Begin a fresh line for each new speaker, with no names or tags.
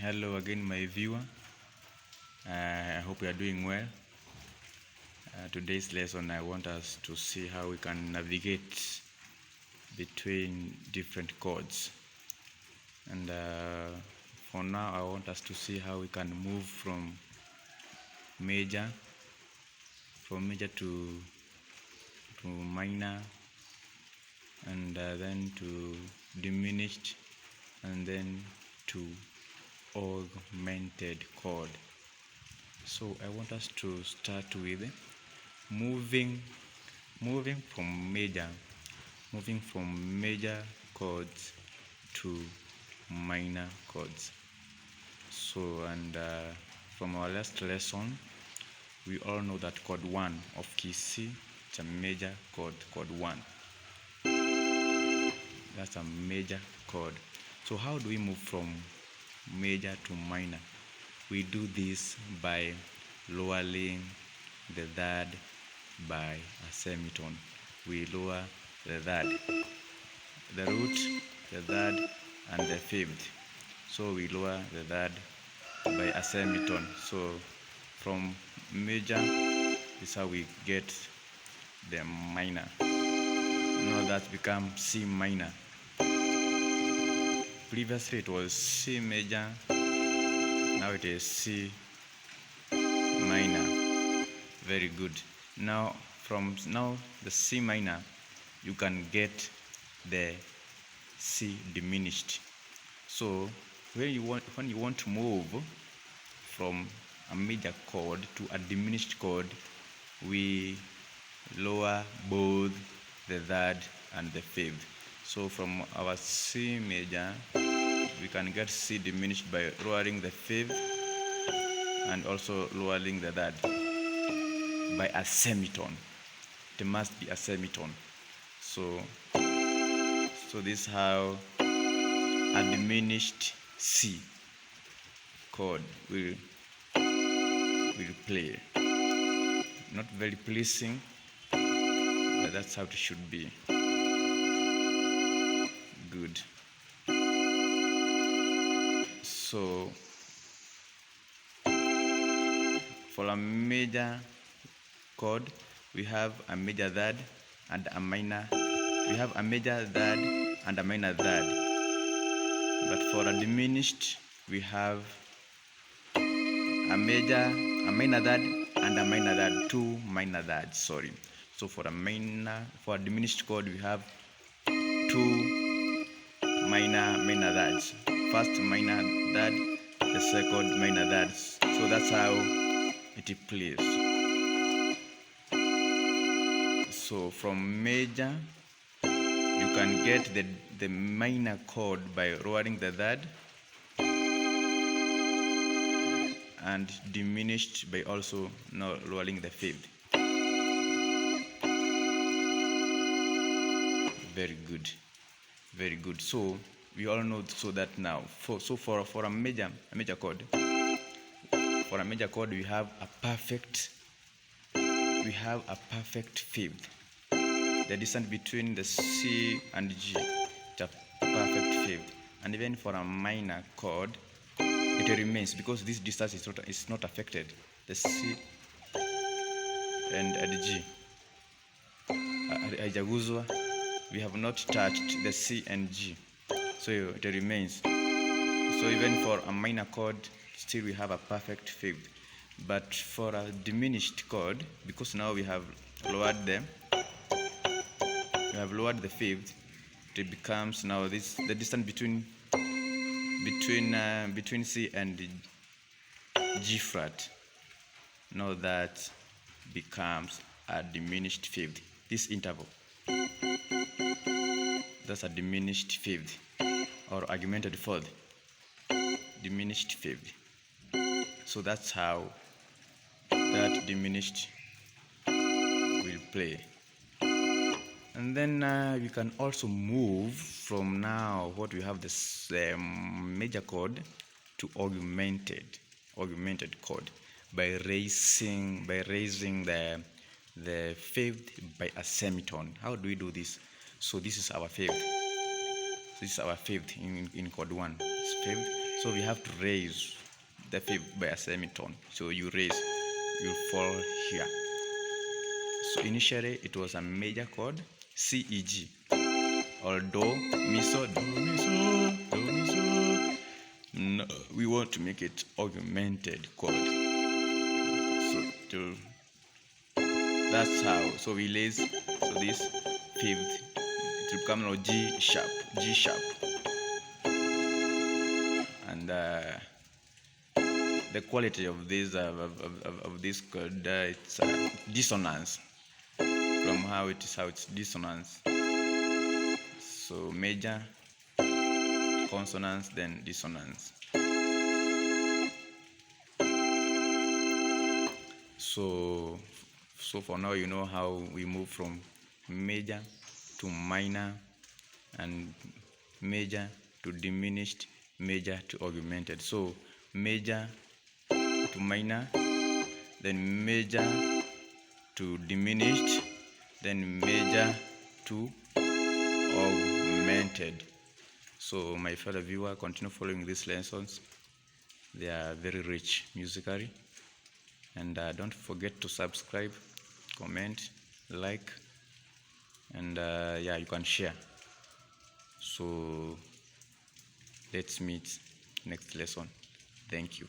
Hello again, my viewer. I hope you are doing well. Today's lesson, I want us to see how we can navigate between different chords. And for now, I want us to see how we can move from major to minor, and then to diminished, and then to augmented chord. So I want us to start with moving from major chords to minor chords. So, and from our last lesson, we all know that chord 1 of key C is a major chord. Chord 1, that's a major chord. So how do we move from major to minor? We do this by lowering the third by a semitone. We lower the third, the root, the third, and the fifth. So we lower the third by a semitone. So from major is how we get the minor. Now that becomes C minor. Previously it was C major, now it is C minor. Very good. Now from the C minor, you can get the C diminished. So when you want to move from a major chord to a diminished chord, we lower both the third and the fifth. So from our C major, we can get C diminished by lowering the fifth and also lowering the third by a semitone. It must be a semitone. So this is how a diminished C chord will play. Not very pleasing, but that's how it should be. Good. So for a major chord, we have a major third and a minor. We have a major third and a minor third. But for a diminished, we have a minor third and a minor third, two minor thirds. Sorry. So for a diminished chord, we have two minor thirds. First minor third, the second minor third. So that's how it plays. So from major, you can get the minor chord by lowering the third, and diminished by also now lowering the fifth. Very good, very good. So we all know so that now for a major chord, for a major chord, we have a perfect fifth. The distance between the C and G is a perfect fifth. And even for a minor chord, it remains, because this distance is not affected. The C and G haijaguzwa. We have not touched the C and G, so it remains. So even for a minor chord, still we have a perfect fifth. But for a diminished chord, because now we have lowered the fifth, it becomes now the distance between C and G flat. Now that becomes a diminished fifth. This interval, that's a diminished fifth, or augmented fourth. Diminished fifth. So that's how that diminished will play. And then we can also move from now what we have this major chord to augmented chord by raising the fifth by a semitone. How do we do this? So this is our fifth. This is our fifth in chord 1. It's fifth. So we have to raise the fifth by a semitone. So you raise, you fall here. So initially it was a major chord, C, E, G, or do, mi, so, do, mi, so, do, mi, so. No, we want to make it augmented chord. So that's how. So we raise, so this fifth, it will become now G sharp, and the quality of this chord, it's dissonance. From how it's dissonance. So major, consonance, then dissonance. So for now, you know how we move from major to minor, and major to diminished, major to augmented. So major to minor, then major to diminished, then major to augmented. So my fellow viewer, continue following these lessons. They are very rich musically, and don't forget to subscribe, comment, like, and yeah, you can share. So let's meet next lesson. Thank you.